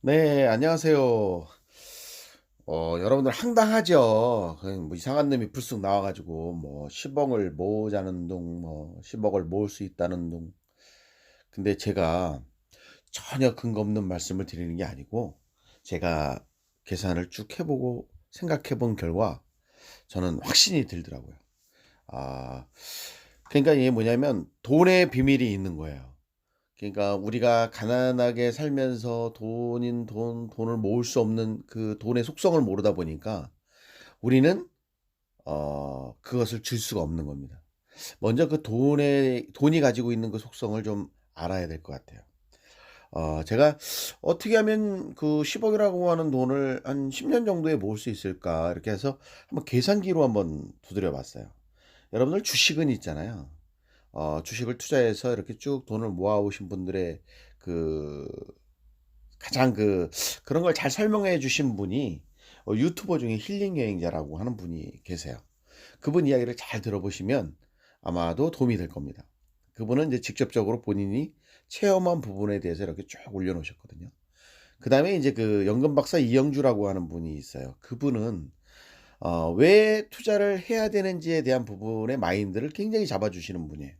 네, 안녕하세요. 여러분들 황당하죠? 그냥 뭐 이상한 놈이 불쑥 나와가지고, 뭐, 10억을 모으자는 둥, 뭐, 10억을 모을 수 있다는 둥. 근데 제가 전혀 근거 없는 말씀을 드리는 게 아니고, 제가 계산을 쭉 해보고 생각해 본 결과, 저는 확신이 들더라고요. 아, 그러니까 이게 뭐냐면, 돈의 비밀이 있는 거예요. 그러니까 우리가 가난하게 살면서 돈을 모을 수 없는 그 돈의 속성을 모르다 보니까 우리는 그것을 줄 수가 없는 겁니다. 먼저 그 돈이 가지고 있는 그 속성을 좀 알아야 될 것 같아요. 제가 어떻게 하면 그 10억이라고 하는 돈을 한 10년 정도에 모을 수 있을까 이렇게 해서 한번 계산기로 한번 두드려 봤어요. 여러분들 주식은 있잖아요. 주식을 투자해서 이렇게 쭉 돈을 모아 오신 분들의 그 가장 그런 걸 잘 설명해 주신 분이 유튜버 중에 힐링 여행자라고 하는 분이 계세요. 그분 이야기를 잘 들어보시면 아마도 도움이 될 겁니다. 그분은 이제 직접적으로 본인이 체험한 부분에 대해서 이렇게 쭉 올려놓으셨거든요. 그 다음에 이제 그 연금 박사 이영주라고 하는 분이 있어요. 그분은 왜 투자를 해야 되는지에 대한 부분의 마인드를 굉장히 잡아주시는 분이에요.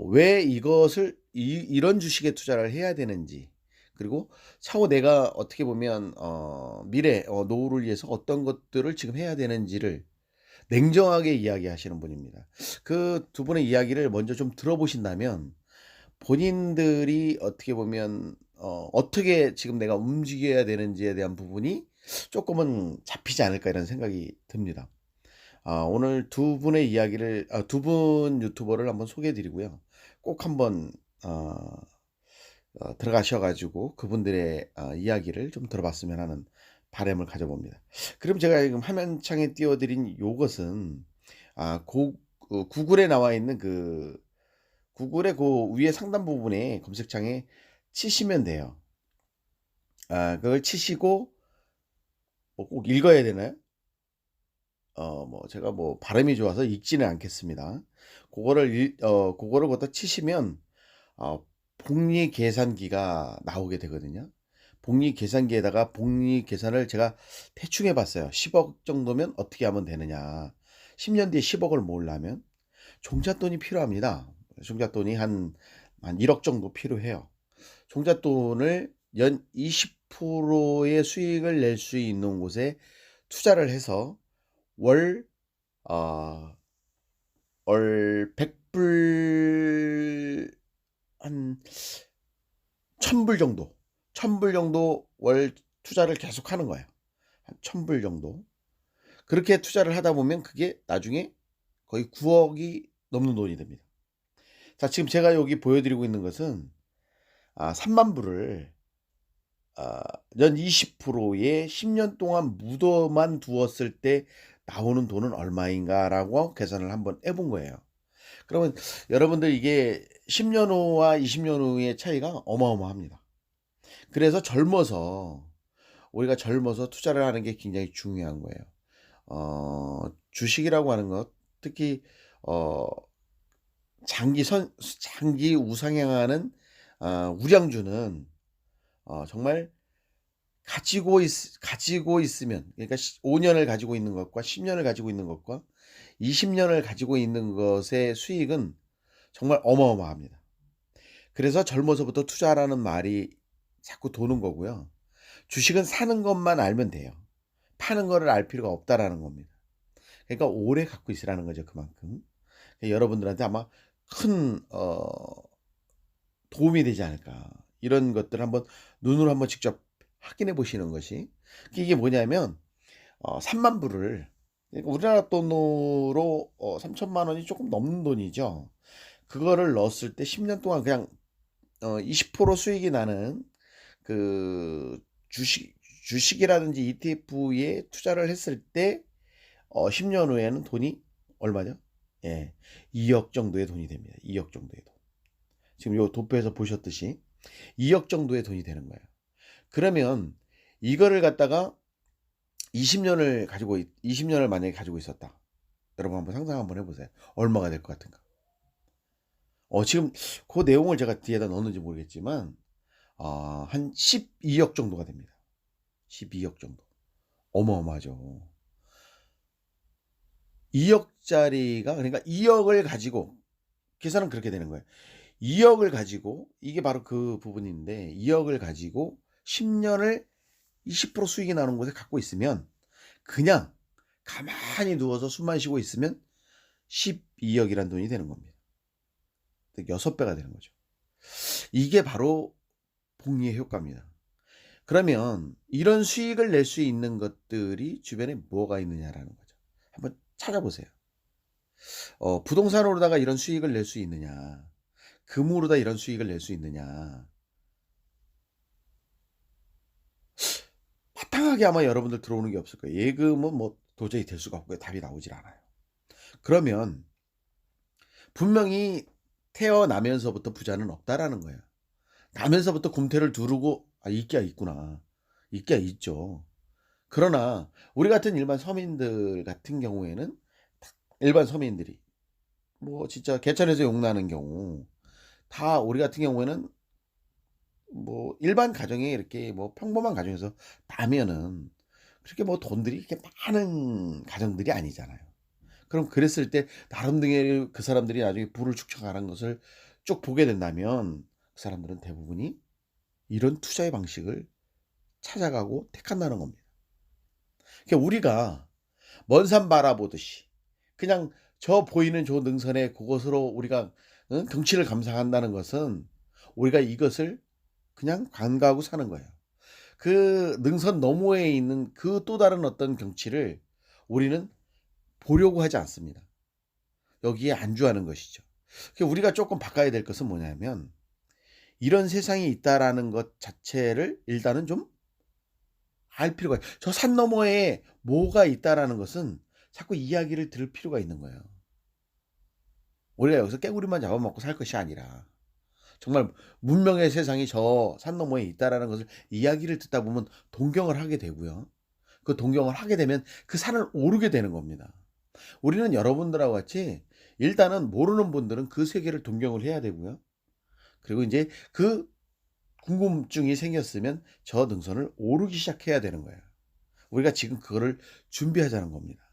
왜 이런 주식에 투자를 해야 되는지, 그리고 차후 내가 어떻게 보면 미래 노후를 위해서 어떤 것들을 지금 해야 되는지를 냉정하게 이야기하시는 분입니다. 그 두 분의 이야기를 먼저 좀 들어보신다면 본인들이 어떻게 보면 어떻게 지금 내가 움직여야 되는지에 대한 부분이 조금은 잡히지 않을까 이런 생각이 듭니다. 오늘 두 분의 이야기를 두 분 유튜버를 한번 소개해 드리고요. 꼭 한번 어 들어가셔 가지고 그분들의 이야기를 좀 들어봤으면 하는 바람을 가져봅니다. 그럼 제가 지금 화면창에 띄워 드린 요것은 구글에 나와 있는 구글의 위에 상단 부분에 검색창에 치시면 돼요. 그걸 치시고 꼭 읽어야 되나요? 뭐 제가 뭐 발음이 좋아서 읽지는 않겠습니다. 그거를 갖다 치시면 어 복리 계산기가 나오게 되거든요. 복리 계산기에다가 복리 계산을 제가 대충 해 봤어요. 10억 정도면 어떻게 하면 되느냐. 10년 뒤에 10억을 모으려면 종잣돈이 필요합니다. 종잣돈이 한 1억 정도 필요해요. 종잣돈을 연 20%의 수익을 낼 수 있는 곳에 투자를 해서 월 어 월 100불 한 1000불 정도, 1000불 정도 월 투자를 계속하는 거예요. 한 1000불 정도. 그렇게 투자를 하다 보면 그게 나중에 거의 9억이 넘는 돈이 됩니다. 자, 지금 제가 여기 보여드리고 있는 것은 3만 불을 아 연 20%에 10년 동안 묻어만 두었을 때 나오는 돈은 얼마인가라고 계산을 한번 해본 거예요. 그러면 여러분들 이게 10년 후와 20년 후의 차이가 어마어마합니다. 그래서 우리가 젊어서 투자를 하는 게 굉장히 중요한 거예요. 주식이라고 하는 것, 특히 어 장기 우상향하는 우량주는 정말 가지고 있으면, 그러니까 5년을 가지고 있는 것과 10년을 가지고 있는 것과 20년을 가지고 있는 것의 수익은 정말 어마어마합니다. 그래서 젊어서부터 투자라는 말이 자꾸 도는 거고요. 주식은 사는 것만 알면 돼요. 파는 거를 알 필요가 없다라는 겁니다. 그러니까 오래 갖고 있으라는 거죠, 그만큼. 여러분들한테 아마 큰 도움이 되지 않을까. 이런 것들을 한번 눈으로 한번 직접 확인해 보시는 것이, 이게 뭐냐면 3만 불을, 그러니까 우리나라 돈으로 3천만 원이 조금 넘는 돈이죠. 그거를 넣었을 때 10년 동안 그냥 20% 수익이 나는 그 주식이라든지 ETF에 투자를 했을 때 10년 후에는 돈이 얼마죠? 예. 2억 정도의 돈이 됩니다. 2억 정도의 돈. 지금 요 도표에서 보셨듯이 2억 정도의 돈이 되는 거예요. 그러면 이거를 갖다가 20년을 만약에 가지고 있었다. 여러분 한번 상상 한번 해보세요. 얼마가 될 것 같은가? 지금 그 내용을 제가 뒤에다 넣었는지 모르겠지만 한 12억 정도가 됩니다. 12억 정도. 어마어마하죠. 2억 짜리가, 그러니까 2억을 가지고 계산은 그렇게 되는 거예요. 2억을 가지고, 이게 바로 그 부분인데, 2억을 가지고 10년을 20% 수익이 나는 곳에 갖고 있으면, 그냥 가만히 누워서 숨만 쉬고 있으면 12억이란 돈이 되는 겁니다. 6배가 되는 거죠. 이게 바로 복리의 효과입니다. 그러면 이런 수익을 낼 수 있는 것들이 주변에 뭐가 있느냐라는 거죠. 한번 찾아보세요. 부동산으로다가 이런 수익을 낼 수 있느냐, 금으로다 이런 수익을 낼 수 있느냐. 마땅하게 아마 여러분들 들어오는 게 없을 거예요. 예금은 뭐 도저히 될 수가 없고요. 답이 나오질 않아요. 그러면 분명히 태어나면서부터 부자는 없다라는 거예요. 나면서부터 금태를 두르고 있기야 있구나. 있기야 있죠. 그러나 우리 같은 일반 서민들 같은 경우에는, 일반 서민들이 뭐 진짜 개천에서 용나는 경우, 다 우리 같은 경우에는 뭐 일반 가정에 이렇게 뭐 평범한 가정에서 나면은 그렇게 뭐 돈들이 이렇게 많은 가정들이 아니잖아요. 그럼 그랬을 때 나름대로 그 사람들이 나중에 부를 축적하는 것을 쭉 보게 된다면, 그 사람들은 대부분이 이런 투자의 방식을 찾아가고 택한다는 겁니다. 그러니까 우리가 먼 산 바라보듯이 그냥 저 보이는 저 능선에 그곳으로 우리가 경치를 감상한다는 것은, 우리가 이것을 그냥 관광하고 사는 거예요. 그 능선 너머에 있는 그 또 다른 어떤 경치를 우리는 보려고 하지 않습니다. 여기에 안주하는 것이죠. 그러니까 우리가 조금 바꿔야 될 것은 뭐냐면, 이런 세상이 있다라는 것 자체를 일단은 좀 알 필요가, 저 산 너머에 뭐가 있다라는 것은 자꾸 이야기를 들을 필요가 있는 거예요. 우리가 여기서 깨구리만 잡아먹고 살 것이 아니라, 정말 문명의 세상이 저 산 너머에 있다라는 것을 이야기를 듣다 보면 동경을 하게 되고요. 그 동경을 하게 되면 그 산을 오르게 되는 겁니다. 우리는 여러분들하고 같이 일단은 모르는 분들은 그 세계를 동경을 해야 되고요. 그리고 이제 그 궁금증이 생겼으면 저 능선을 오르기 시작해야 되는 거예요. 우리가 지금 그거를 준비하자는 겁니다.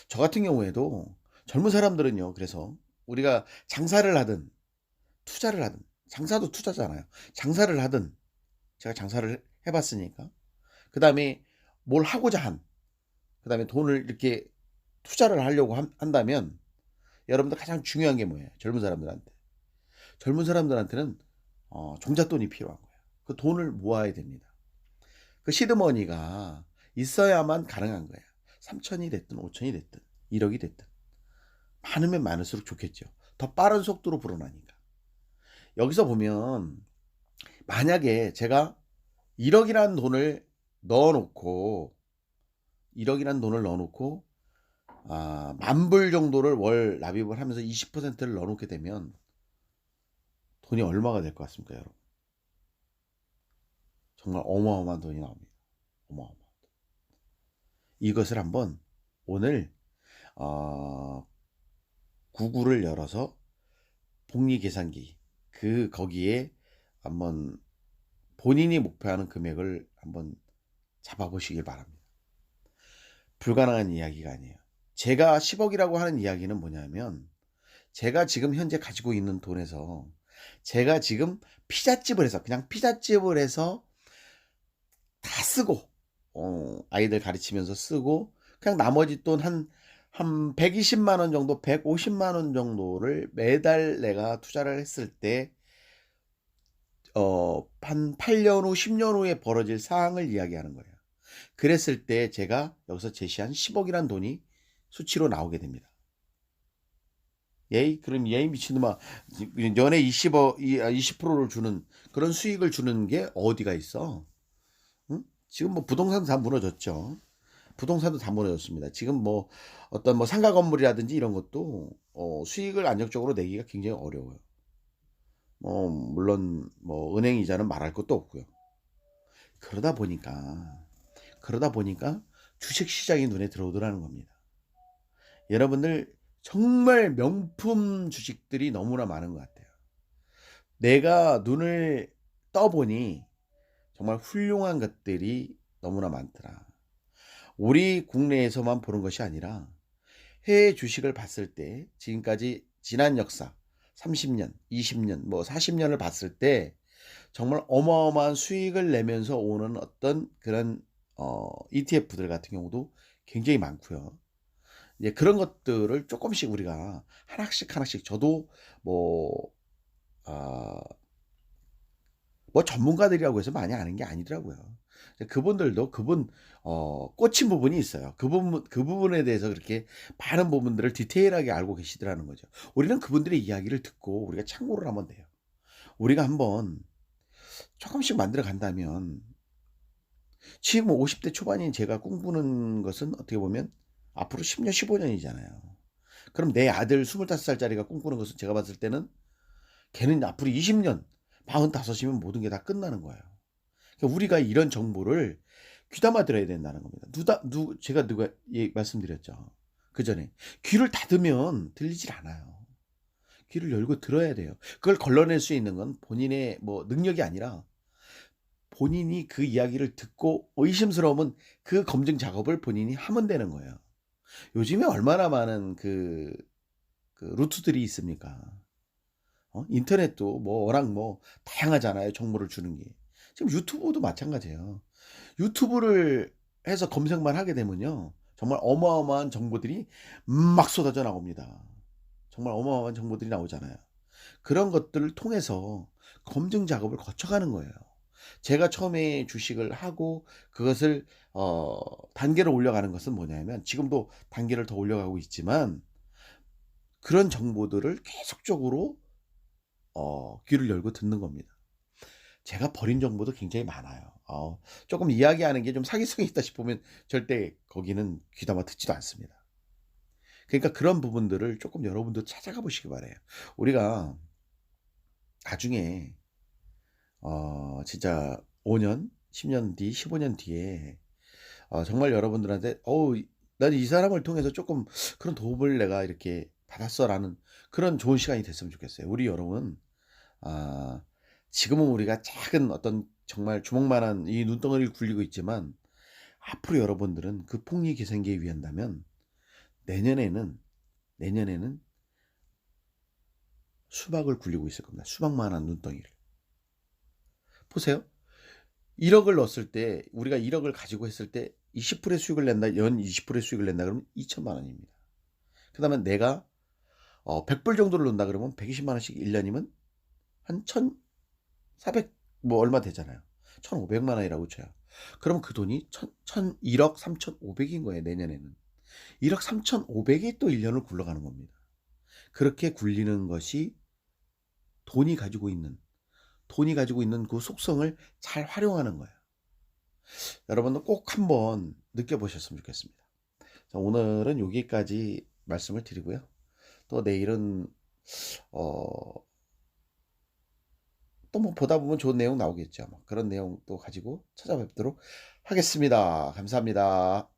저 같은 경우에도 젊은 사람들은요, 그래서 우리가 장사를 하든 투자를 하든, 장사도 투자잖아요. 장사를 하든, 제가 장사를 해봤으니까, 그 다음에 뭘 하고자 한, 그 다음에 돈을 이렇게 투자를 하려고 한다면, 여러분들 가장 중요한 게 뭐예요? 젊은 사람들한테. 젊은 사람들한테는 종잣돈이 필요한 거예요. 그 돈을 모아야 됩니다. 그 시드머니가 있어야만 가능한 거예요. 3천이 됐든 5천이 됐든 1억이 됐든 많으면 많을수록 좋겠죠. 더 빠른 속도로 불어나니까. 여기서 보면, 만약에 제가 1억이라는 돈을 넣어놓고 1억이라는 돈을 넣어놓고 10,000불 정도를 월 납입을 하면서 20%를 넣어놓게 되면 돈이 얼마가 될 것 같습니까, 여러분? 정말 어마어마한 돈이 나옵니다. 어마어마한 돈. 이것을 한번 오늘 구글을 열어서 복리계산기, 거기에 한번 본인이 목표하는 금액을 한번 잡아보시길 바랍니다. 불가능한 이야기가 아니에요. 제가 10억이라고 하는 이야기는 뭐냐면, 제가 지금 현재 가지고 있는 돈에서 제가 지금 피자집을 해서, 그냥 피자집을 해서 다 쓰고, 아이들 가르치면서 쓰고, 그냥 나머지 돈 한 120만 원 정도, 150만 원 정도를 매달 내가 투자를 했을 때, 한 8년 후, 10년 후에 벌어질 사항을 이야기하는 거예요. 그랬을 때 제가 여기서 제시한 10억이란 돈이 수치로 나오게 됩니다. 그럼 미친놈아, 연에 20%를 주는 그런 수익을 주는 게 어디가 있어? 응? 지금 뭐 부동산도 다 무너졌죠. 부동산도 다 무너졌습니다. 지금 뭐 어떤 뭐 상가 건물이라든지 이런 것도 수익을 안정적으로 내기가 굉장히 어려워요. 물론 뭐 은행 이자는 말할 것도 없고요. 그러다 보니까 주식 시장이 눈에 들어오더라는 겁니다. 여러분들, 정말 명품 주식들이 너무나 많은 것 같아요. 내가 눈을 떠보니 정말 훌륭한 것들이 너무나 많더라. 우리 국내에서만 보는 것이 아니라 해외 주식을 봤을 때 지금까지 지난 역사 30년, 20년, 뭐 40년을 봤을 때 정말 어마어마한 수익을 내면서 오는 어떤 그런 ETF들 같은 경우도 굉장히 많고요. 이제 그런 것들을 조금씩 우리가 하나씩 하나씩 저도 뭐 아 전문가들이라고 해서 많이 아는 게 아니더라고요. 그분들도 꽂힌 부분이 있어요. 그 부분에 대해서 그렇게 많은 부분들을 디테일하게 알고 계시더라는 거죠. 우리는 그분들의 이야기를 듣고 우리가 참고를 하면 돼요. 우리가 한번 조금씩 만들어 간다면 지금 50대 초반인 제가 꿈꾸는 것은 어떻게 보면 앞으로 10년 15 년이잖아요. 그럼 내 아들 25 살짜리가 꿈꾸는 것은 제가 봤을 때는 걔는 앞으로 20년 45 이면 모든 게 다 끝나는 거예요. 그러니까 우리가 이런 정보를 귀담아 들어야 된다는 겁니다. 제가 누가 말씀드렸죠. 그전에. 귀를 닫으면 들리질 않아요. 귀를 열고 들어야 돼요. 그걸 걸러낼 수 있는 건 본인의 뭐 능력이 아니라 본인이 그 이야기를 듣고 의심스러우면 그 검증 작업을 본인이 하면 되는 거예요. 요즘에 얼마나 많은 루트들이 있습니까? 인터넷도 뭐 워낙 뭐 다양하잖아요, 정보를 주는 게. 지금 유튜브도 마찬가지예요. 유튜브를 해서 검색만 하게 되면요. 정말 어마어마한 정보들이 막 쏟아져 나옵니다. 정말 어마어마한 정보들이 나오잖아요. 그런 것들을 통해서 검증 작업을 거쳐가는 거예요. 제가 처음에 주식을 하고 그것을 단계를 올려가는 것은 뭐냐면 지금도 단계를 더 올려가고 있지만 그런 정보들을 계속적으로 귀를 열고 듣는 겁니다. 제가 버린 정보도 굉장히 많아요. 쪼끔 이야기하는 게 좀 사기성이 있다 싶으면 절대 거기는 귀담아 듣지도 않습니다. 그러니까 그런 부분들을 쪼끔 여러분도 찾아가 보시기 바라요. 우리가 나중에 진짜 5 년, 10년 뒤, 15년 뒤에 정말 여러분들한테 이 '나는 이 사람을 통해서 쪼끔 그런 도움을 내가 이렇게 받았어.'라는 그런 좋은 시간이 됐으면 좋겠어요. 우리 여러분 아 지금은 우리가 작은 어떤 정말 주먹만한 이 눈덩이를 굴리고 있지만 앞으로 여러분들은 그 폭리 계산기에 의한다면 내년에는 내년에는 수박을 굴리고 있을 겁니다. 수박만한 눈덩이를. 보세요. 1억을 넣었을 때 우리가 1억을 가지고 했을 때 20%의 수익을 낸다. 연 20%의 수익을 낸다 그러면 2천만 원입니다. 그다음에 내가 100불 정도를 넣는다 그러면 120만 원씩 1 년이면 한 1,400 뭐 얼마 되잖아요. 1,500만 원이라고 쳐요. 그러면 그 돈이 천 1억 3,500인 거예요, 내년에는. 1억 3,500이 또 1 년을 굴러가는 겁니다. 그렇게 굴리는 것이 돈이 가지고 있는 돈이 가지고 있는 그 속성을 잘 활용하는 거예요. 여러분도 꼭 한번 느껴보셨으면 좋겠습니다. 자, 오늘은 여기까지 말씀을 드리고요. 또 내일은 어 또 뭐 보다 보면 좋은 내용 나오겠죠. 뭐 그런 내용 또 가지고 찾아뵙도록 하겠습니다. 감사합니다.